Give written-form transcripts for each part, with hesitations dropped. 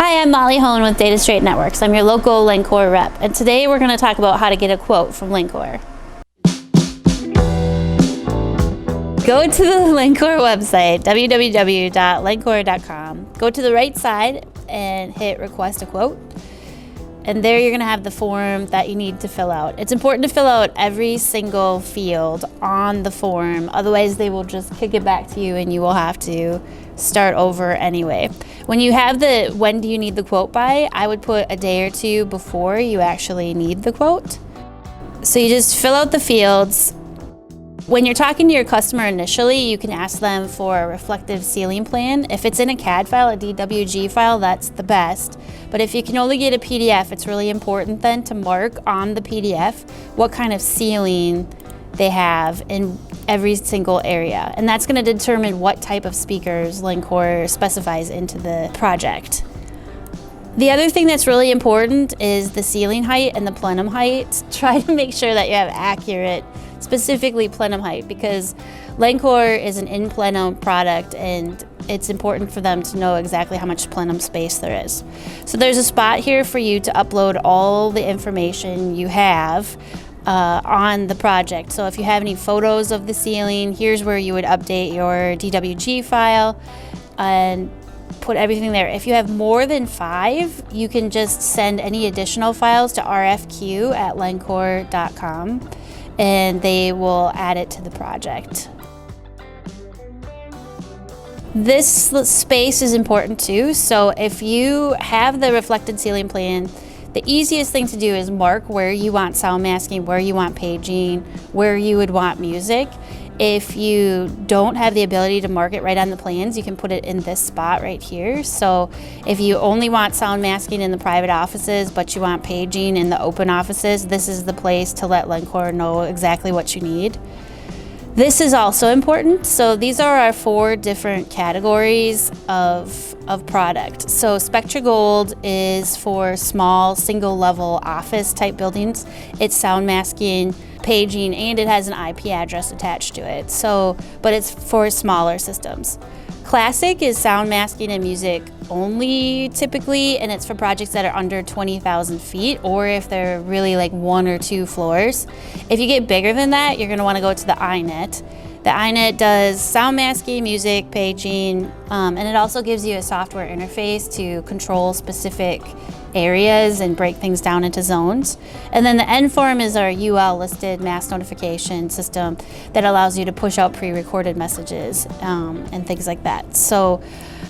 Hi, I'm Molly Hone with Datastrait Networks. I'm your local Lencore rep, and today we're going to talk about how to get a quote from Lencore. Go to the Lencore website, www.lencore.com. Go to the right side and hit Request a Quote. And there you're going to have the form that you need to fill out. It's important to fill out every single field on the form, otherwise they will just kick it back to you and you will have to start over anyway. When you have the when do you need the quote by, I would put a day or two before you actually need the quote. So you just fill out the fields. When you're talking to your customer initially, you can ask them for a reflective ceiling plan. If it's in a CAD file, a DWG file, that's the best. But if you can only get a PDF, it's really important then to mark on the PDF what kind of ceiling they have in every single area. And that's going to determine what type of speakers Lencore specifies into the project. The other thing that's really important is the ceiling height and the plenum height. Try to make sure that you have accurate, specifically plenum height, because Lencore is an in plenum product and it's important for them to know exactly how much plenum space there is. So there's a spot here for you to upload all the information you have on the project. So if you have any photos of the ceiling, here's where you would update your DWG file and put everything there. If you have more than 5, you can just send any additional files to rfq@lencore.com and they will add it to the project. This space is important too. So if you have the reflected ceiling plan, the easiest thing to do is mark where you want sound masking, where you want paging, where you would want music. If you don't have the ability to mark it right on the plans, you can put it in this spot right here. So if you only want sound masking in the private offices, but you want paging in the open offices, this is the place to let Lencore know exactly what you need. This is also important. So these are our 4 different categories of product. So Spectra Gold is for small single level office type buildings. It's sound masking, paging, and it has an IP address attached to it. So, but it's for smaller systems. Classic is sound masking and music only typically, and it's for projects that are under 20,000 feet or if they're really like 1 or 2 floors. If you get bigger than that, you're going to want to go to the iNet. The iNet does sound masking, music, paging, and it also gives you a software interface to control specific areas and break things down into zones. And then the N-Form is our UL listed mass notification system that allows you to push out pre-recorded messages and things like that. So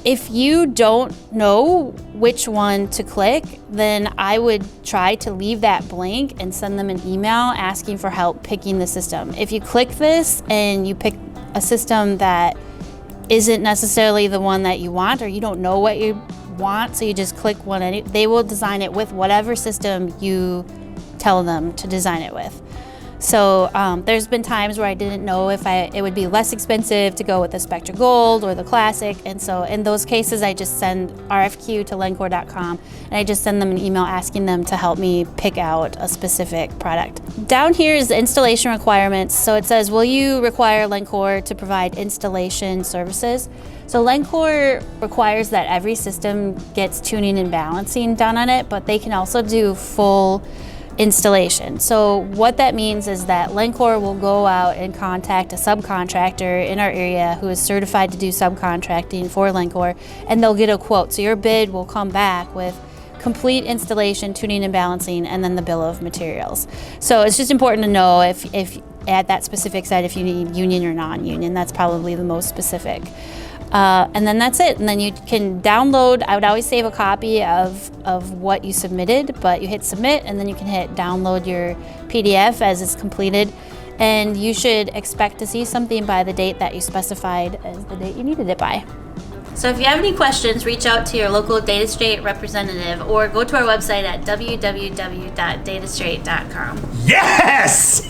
if you don't know which one to click, then I would try to leave that blank and send them an email asking for help picking the system. If you click this and you pick a system that isn't necessarily the one that you want, or you don't know what you want, so you just click one, and they will design it with whatever system you tell them to design it with. So there's been times where I didn't know if it would be less expensive to go with the Spectra Gold or the Classic, and so in those cases I just send RFQ to lencore.com and I just send them an email asking them to help me pick out a specific product. Down here is the installation requirements. So it says, will you require Lencore to provide installation services? So Lencore requires that every system gets tuning and balancing done on it, but they can also do full installation. So what that means is that Lencore will go out and contact a subcontractor in our area who is certified to do subcontracting for Lencore, and they'll get a quote. So your bid will come back with complete installation, tuning and balancing, and then the bill of materials. So it's just important to know if at that specific site if you need union or non-union. That's probably the most specific. And then that's it. And then you can download. I would always save a copy of what you submitted, but you hit submit and then you can hit download your PDF as it's completed. And you should expect to see something by the date that you specified as the date you needed it by. So if you have any questions, reach out to your local Datastrait representative or go to our website at www.datastrait.com. Yes!